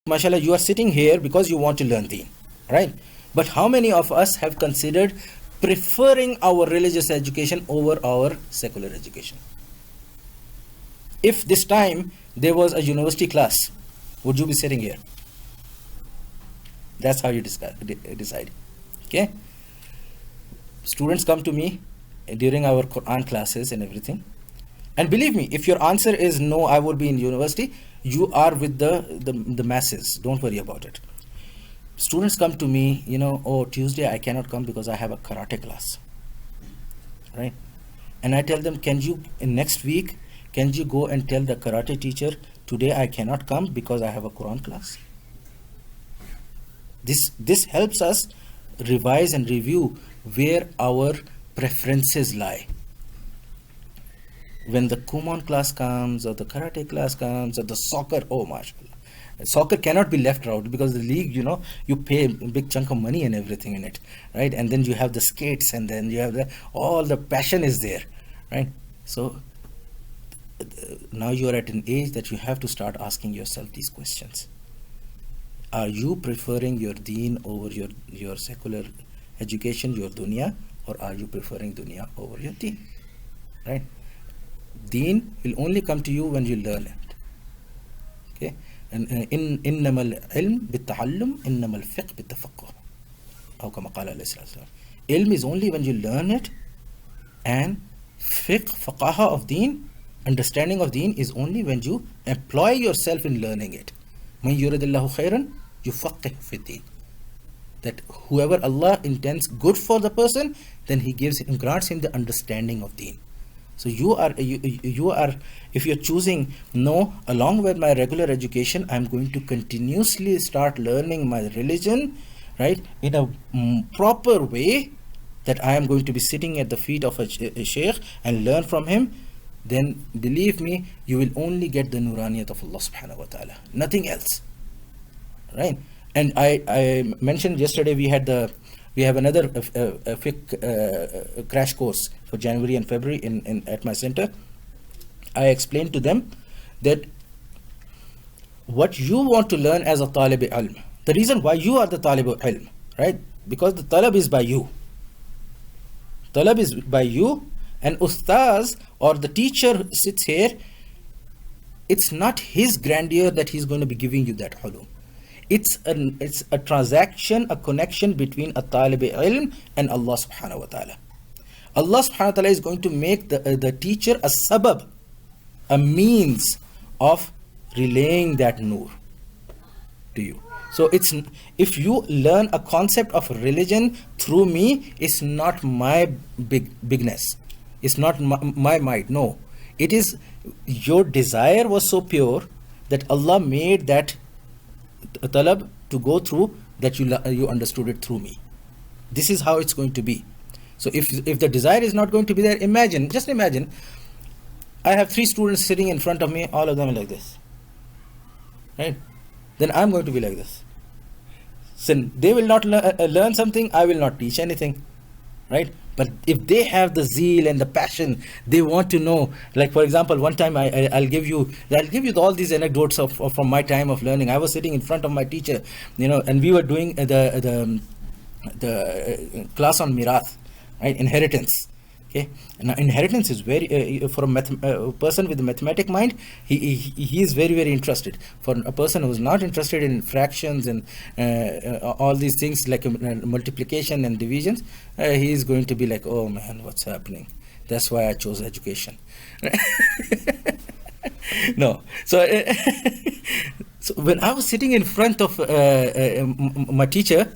mashallah, you are sitting here because you want to learn Deen, right? But how many of us have considered preferring our religious education over our secular education? If this time there was a university class, would you be sitting here? That's how you decide. Okay? Students come to me during our Quran classes and everything. And believe me, if your answer is no, I will be in university, you are with the masses. Don't worry about it. Students come to me, oh, Tuesday I cannot come because I have a karate class. Right? And I tell them, next week, can you go and tell the karate teacher, today I cannot come because I have a Quran class? This helps us revise and review where our preferences lie. When the Kumon class comes, or the karate class comes, or the soccer, oh mashallah. Soccer cannot be left out because the league, you pay a big chunk of money and everything in it, right? And then you have the skates, and then you have all the passion is there, right? So now you are at an age that you have to start asking yourself these questions. Are you preferring your deen over your secular education, your dunya, or are you preferring dunya over your deen, right? Deen will only come to you when you learn it. Okay? And إنما العلم بالتعلم إنما الفقه بالتفقه أو كما قال عليه الصلاة والسلام. Ilm is only when you learn it, and faqaha of deen, understanding of deen, is only when you employ yourself in learning it. من يرد الله خيرا يفقه في الدين. That whoever Allah intends good for the person, then He grants him the understanding of deen. So you are, if you're choosing, no, along with my regular education, I'm going to continuously start learning my religion, right, in a proper way, that I am going to be sitting at the feet of a sheikh and learn from him, then believe me, you will only get the nuraniyat of Allah subhanahu wa ta'ala, nothing else, right? And I mentioned yesterday we have another fiqh crash course for January and February at my center. I explained to them that what you want to learn as a talib ilm, the reason why you are the talib ilm, right? Because the talab is by you. Talab is by you, and ustaz or the teacher sits here. It's not his grandeur that he's going to be giving you that hulum. It's a transaction, a connection between a talib ilm and Allah subhanahu wa ta'ala. Allah subhanahu wa ta'ala is going to make the teacher a sabab, a means of relaying that nur to you. So if you learn a concept of religion through me, it's not my bigness. It's not my might. No. It is your desire was so pure that Allah made that talab to go through, that you understood it through me. This is how it's going to be. So if the desire is not going to be there, just imagine I have 3 students sitting in front of me, all of them are like this, right? Then I'm going to be like this. So they will not learn something, I will not teach anything, right? But if they have the zeal and the passion, they want to know. Like for example, one time I'll give you all these anecdotes from my time of learning. I was sitting in front of my teacher, and we were doing the class on mirath, right? Inheritance. Okay, now inheritance is very for a person with a mathematic mind, he is very, very interested. For a person who is not interested in fractions and all these things like multiplication and divisions, he is going to be like, oh man, what's happening? That's why I chose education. No, so when I was sitting in front of my teacher,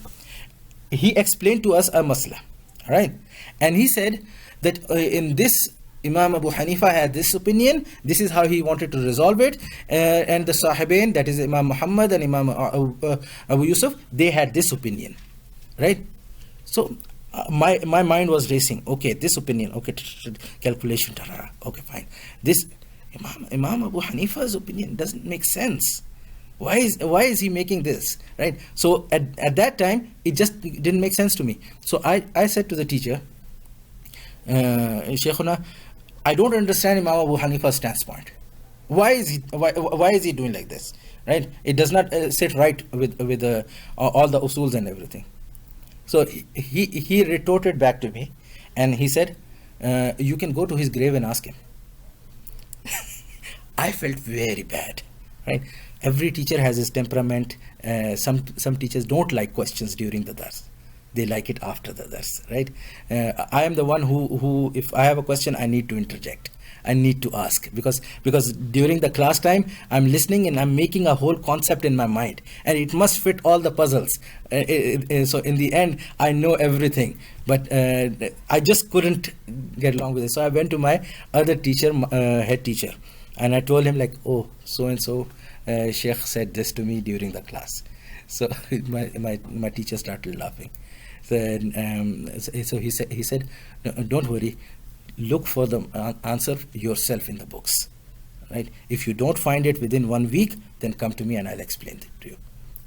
he explained to us a masla, right? And he said that in this, Imam Abu Hanifa had this opinion, this is how he wanted to resolve it, and the Sahibain, that is Imam Muhammad and Imam Abu Yusuf, they had this opinion, right? So my mind was racing. Okay, this opinion, okay, calculation, okay, fine. This Imam Abu Hanifa's opinion doesn't make sense. Why is he making this, right? So at that time, it just didn't make sense to me. So I said to the teacher, Shaykhuna, I don't understand Imam Abu Hanifa's standpoint. Why is he doing like this, right? It does not sit right with all the usuls and everything. So he retorted back to me, and he said, you can go to his grave and ask him. I felt very bad, right? Every teacher has his temperament. Some teachers don't like questions during the dars. They like it after the dars, right? I am the one who if I have a question, I need to interject. I need to ask, because during the class time I'm listening and I'm making a whole concept in my mind, and it must fit all the puzzles. So in the end I know everything, but I just couldn't get along with it. So I went to my other teacher, head teacher, and I told him like, oh, so and so Sheikh said this to me during the class. So my teacher started laughing. So he said, don't worry, look for the answer yourself in the books, right? If you don't find it within 1 week, then come to me and I'll explain it to you,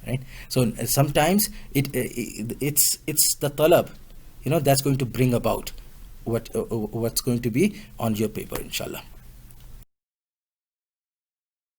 right? So sometimes it's the talab, that's going to bring about what's going to be on your paper, inshallah.